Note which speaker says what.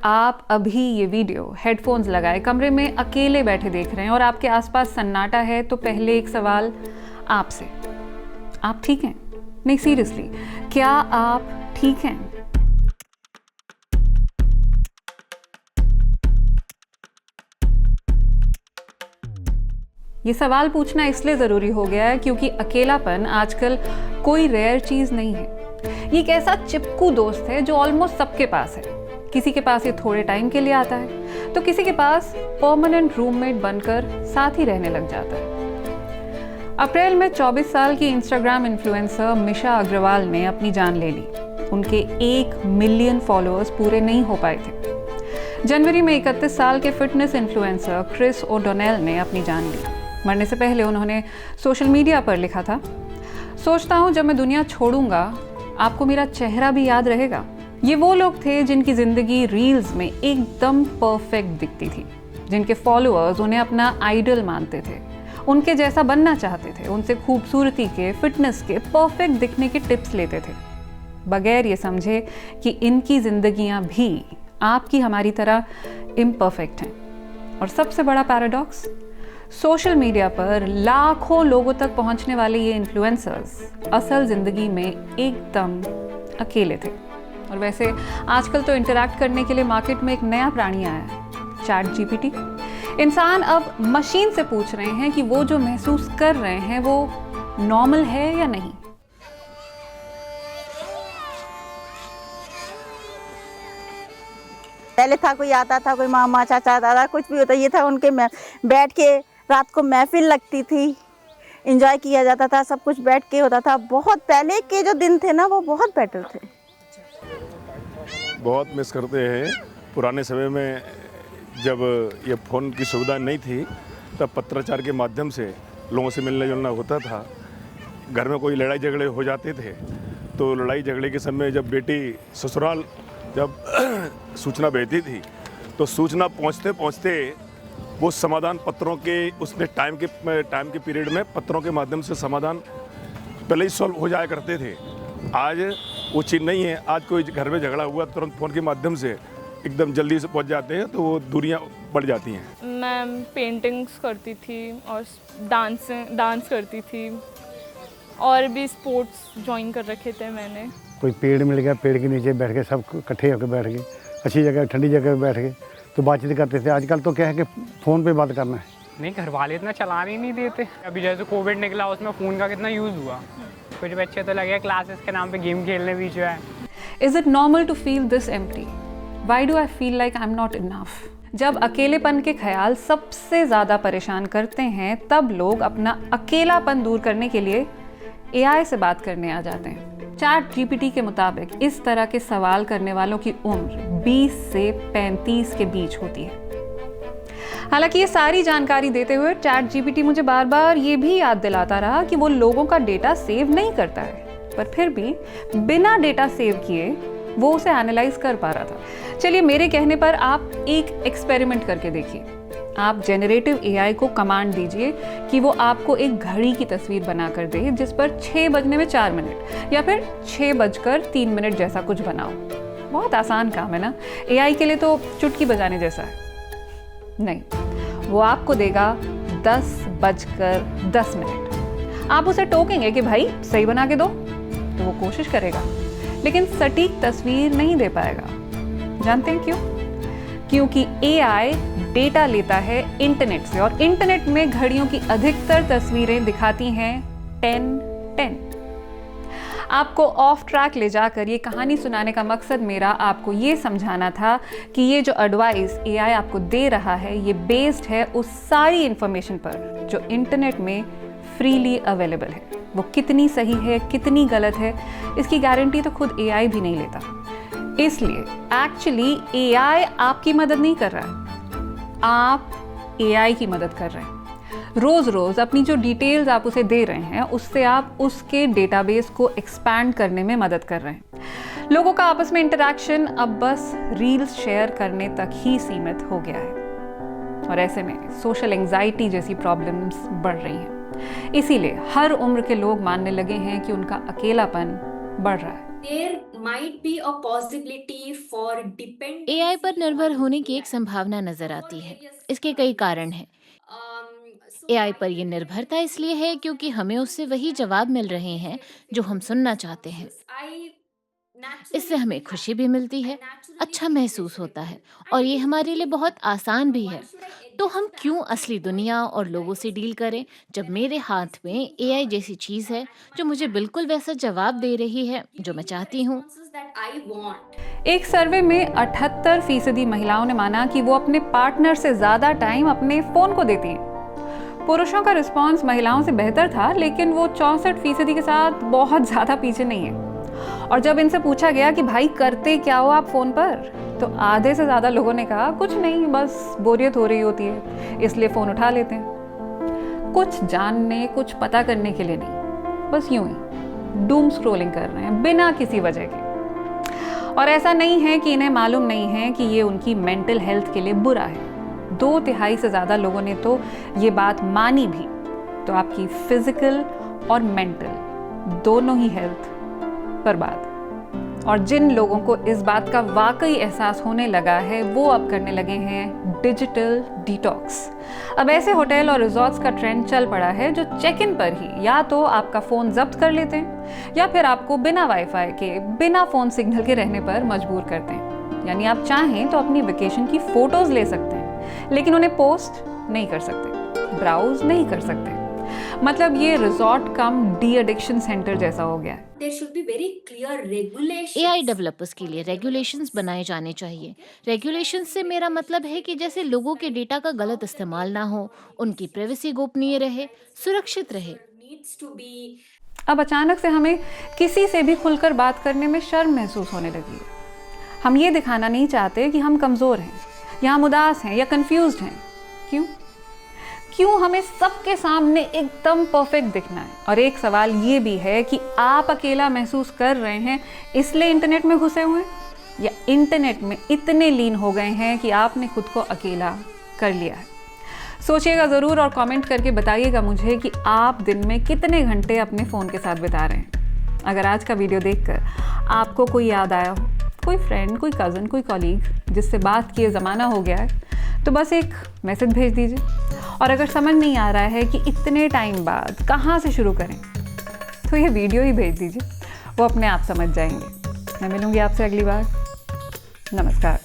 Speaker 1: आप अभी ये वीडियो हेडफोन्स लगाए कमरे में अकेले बैठे देख रहे हैं और आपके आसपास सन्नाटा है, तो पहले एक सवाल आपसे, आप ठीक हैं? नहीं, सीरियसली, क्या आप ठीक हैं? ये सवाल पूछना इसलिए ज़रूरी हो गया है क्योंकि अकेलापन आजकल कोई रेयर चीज़ नहीं है। ये एक ऐसा चिपकू दोस्त है जो ऑलमोस्ट सबके पास है। किसी के पास ये थोड़े टाइम के लिए आता है, तो किसी के पास परमानेंट रूममेट बनकर साथ ही रहने लग जाता है। अप्रैल में 24 साल की इंस्टाग्राम इन्फ्लुएंसर मिशा अग्रवाल ने अपनी जान ले ली। उनके 1 मिलियन फॉलोअर्स पूरे नहीं हो पाए थे। जनवरी में 31 साल के फिटनेस इन्फ्लुएंसर क्रिस ओडोनेल ने अपनी जान ली। मरने से पहले उन्होंने सोशल मीडिया पर लिखा था, सोचता हूँ जब मैं दुनिया छोड़ूंगा आपको मेरा चेहरा भी याद रहेगा। ये वो लोग थे जिनकी ज़िंदगी रील्स में एकदम परफेक्ट दिखती थी, जिनके फॉलोअर्स उन्हें अपना आइडल मानते थे, उनके जैसा बनना चाहते थे, उनसे खूबसूरती के, फिटनेस के, परफेक्ट दिखने के टिप्स लेते थे, बगैर ये समझे कि इनकी ज़िंदगियाँ भी आपकी हमारी तरह इम्परफेक्ट हैं। और सबसे बड़ा पैराडॉक्स, सोशल मीडिया पर लाखों लोगों तक पहुंचने वाले ये इन्फ्लुएंसर्स असल ज़िंदगी में एकदम अकेले थे। और वैसे आजकल तो इंटरैक्ट करने के लिए मार्केट में एक नया प्राणी आया है, चैट जीपीटी। इंसान अब मशीन से पूछ रहे हैं कि वो जो महसूस कर रहे हैं वो नॉर्मल है या नहीं।
Speaker 2: पहले था कोई आता था, कोई मामा चाचा दादा कुछ भी होता, ये था उनके में बैठ के रात को महफिल लगती थी, एंजॉय किया जाता था, सब कुछ बैठ के होता था। बहुत पहले के जो दिन थे ना वो बहुत बेटर थे।
Speaker 3: बहुत मिस करते हैं पुराने समय में, जब ये फ़ोन की सुविधा नहीं थी तब पत्राचार के माध्यम से लोगों से मिलना जुलना होता था। घर में कोई लड़ाई झगड़े हो जाते थे तो लड़ाई झगड़े के समय जब बेटी ससुराल जब सूचना भेजती थी तो सूचना पहुंचते पहुंचते वो समाधान पत्रों के उसने टाइम के पीरियड में पत्रों के माध्यम से समाधान पहले ही सॉल्व हो जाया करते थे। आज वो चीज़ नहीं है। आज कोई घर में झगड़ा हुआ तुरंत फ़ोन के माध्यम से एकदम जल्दी से पहुंच जाते हैं, तो वो दूरियां बढ़ जाती हैं।
Speaker 4: मैं पेंटिंग्स करती थी और डांस करती थी और भी स्पोर्ट्स ज्वाइन कर रखे थे मैंने।
Speaker 5: कोई पेड़ मिल गया, पेड़ के नीचे बैठ के सब इकट्ठे होकर बैठ गए, अच्छी जगह ठंडी जगह बैठ गए तो बातचीत करते थे। आजकल तो क्या है कि फ़ोन पे बात करना है।
Speaker 6: नहीं, घर वाले इतना चलाने ही नहीं देते। अभी जैसे कोविड निकला उसमें फ़ोन का कितना यूज़ हुआ, कुछ बच्चे तो लगे क्लासेस के नाम पे गेम खेलने भी जो है।
Speaker 1: Is it normal to feel this empty? Why do I feel like I'm not enough? जब अकेलेपन के ख्याल सबसे ज़्यादा परेशान करते हैं तब लोग अपना अकेलापन दूर करने के लिए AI से बात करने आ जाते हैं। चैट जीपीटी के मुताबिक इस तरह के सवाल करने वालों की उम्र 20 से 35 के बीच होती है। हालांकि ये सारी जानकारी देते हुए चैट जीपीटी मुझे बार बार ये भी याद दिलाता रहा कि वो लोगों का डेटा सेव नहीं करता है, पर फिर भी बिना डेटा सेव किए वो उसे एनालाइज कर पा रहा था। चलिए, मेरे कहने पर आप एक एक्सपेरिमेंट करके देखिए। आप जेनरेटिव एआई को कमांड दीजिए कि वो आपको एक घड़ी की तस्वीर बना कर दे जिस पर 6 बजने में 4 मिनट या फिर 6 बजकर 3 मिनट जैसा कुछ बनाओ। बहुत आसान काम है ना? एआई के लिए तो चुटकी बजाने जैसा है। नहीं, वो आपको देगा 10 बजकर 10 मिनट। आप उसे टोकेंगे कि भाई सही बना के दो, तो वो कोशिश करेगा, लेकिन सटीक तस्वीर नहीं दे पाएगा। जानते हैं क्यों? क्योंकि एआई डेटा लेता है इंटरनेट से, और इंटरनेट में घड़ियों की अधिकतर तस्वीरें दिखाती हैं 10-10। आपको ऑफ ट्रैक ले जाकर ये कहानी सुनाने का मकसद मेरा आपको ये समझाना था कि ये जो एडवाइस एआई आपको दे रहा है ये बेस्ड है उस सारी इंफॉर्मेशन पर जो इंटरनेट में फ्रीली अवेलेबल है। वो कितनी सही है, कितनी गलत है, इसकी गारंटी तो खुद एआई भी नहीं लेता। इसलिए एक्चुअली एआई आपकी मदद नहीं कर रहा है, आप एआई की मदद कर रहे हैं। रोज रोज अपनी जो डिटेल्स आप उसे दे रहे हैं उससे आप उसके डेटाबेस को एक्सपैंड करने में मदद कर रहे हैं। लोगों का आपस में इंटरैक्शन अब बस रील्स शेयर करने तक ही सीमित हो गया है, और ऐसे में सोशल एंजाइटी जैसी प्रॉब्लम्स बढ़ रही हैं। इसीलिए हर उम्र के लोग मानने लगे हैं कि उनका अकेलापन बढ़ रहा है।
Speaker 7: There might be a possibility for dependence.
Speaker 8: AI पर निर्भर होने की एक संभावना नजर आती है। इसके कई कारण हैं। एआई पर ये निर्भरता इसलिए है क्योंकि हमें उससे वही जवाब मिल रहे हैं जो हम सुनना चाहते हैं। इससे हमें खुशी भी मिलती है, अच्छा महसूस होता है और ये हमारे लिए बहुत आसान भी है। तो हम क्यों असली दुनिया और लोगों से डील करें जब मेरे हाथ में एआई जैसी चीज है जो मुझे बिल्कुल वैसा जवाब दे रही है जो मैं चाहती हूँ।
Speaker 7: That I want.
Speaker 1: एक सर्वे में 78% महिलाओं ने माना कि वो अपने पार्टनर से ज़्यादा टाइम अपने फ़ोन को देती हैं। पुरुषों का रिस्पांस महिलाओं से बेहतर था, लेकिन वो 64% के साथ बहुत ज़्यादा पीछे नहीं है। और जब इनसे पूछा गया कि भाई करते क्या हो आप फ़ोन पर, तो आधे से ज़्यादा लोगों ने कहा कुछ नहीं, बस बोरियत हो रही होती है इसलिए फ़ोन उठा लेते हैं। कुछ जानने, कुछ पता करने के लिए नहीं, बस यूं ही डूम स्क्रॉलिंग कर रहे हैं बिना किसी वजह के। और ऐसा नहीं है कि इन्हें मालूम नहीं है कि ये उनकी मेंटल हेल्थ के लिए बुरा है। 2/3 से ज़्यादा लोगों ने तो ये बात मानी भी। तो आपकी फिजिकल और मेंटल दोनों ही हेल्थ बर्बाद। और जिन लोगों को इस बात का वाकई एहसास होने लगा है वो अब करने लगे हैं डिजिटल डिटॉक्स। अब ऐसे होटल और रिजॉर्ट्स का ट्रेंड चल पड़ा है जो चेक इन पर ही या तो आपका फ़ोन जब्त कर लेते हैं या फिर आपको बिना वाईफाई के, बिना फ़ोन सिग्नल के रहने पर मजबूर करते हैं। यानी आप चाहें तो अपनी वेकेशन की फ़ोटोज़ ले सकते हैं, लेकिन उन्हें पोस्ट नहीं कर सकते, ब्राउज नहीं कर सकते। मतलब ये रिजॉर्ट कम डी एडिक्शन सेंटर जैसा हो गया है।
Speaker 7: There should be very clear regulations.
Speaker 8: AI developers के लिए रेगुलेशंस बनाए जाने चाहिए। रेगुलेशंस से मेरा मतलब है कि जैसे लोगों के डेटा का गलत इस्तेमाल ना हो, उनकी प्राइवेसी गोपनीय रहे, सुरक्षित रहे।
Speaker 7: Needs to be.
Speaker 1: अब अचानक से हमें किसी से भी खुलकर बात करने में शर्म महसूस होने लगी है। हम ये दिखाना नहीं चाहते कि हम कमज़ोर हैं या हम उदास हैं या कंफ्यूज्ड हैं। क्यों हमें सबके सामने एकदम परफेक्ट दिखना है? और एक सवाल ये भी है कि आप अकेला महसूस कर रहे हैं इसलिए इंटरनेट में घुसे हुए हैं, या इंटरनेट में इतने लीन हो गए हैं कि आपने खुद को अकेला कर लिया है? सोचिएगा ज़रूर और कमेंट करके बताइएगा मुझे कि आप दिन में कितने घंटे अपने फ़ोन के साथ बिता रहे हैं। अगर आज का वीडियो देखकर आपको कोई याद आया हो, कोई फ्रेंड, कोई कज़न, कोई कॉलीग जिससे बात किए ज़माना हो गया है, तो बस एक मैसेज भेज दीजिए। और अगर समझ नहीं आ रहा है कि इतने टाइम बाद कहाँ से शुरू करें, तो ये वीडियो ही भेज दीजिए, वो अपने आप समझ जाएंगे। मैं मिलूँगी आपसे अगली बार। नमस्कार।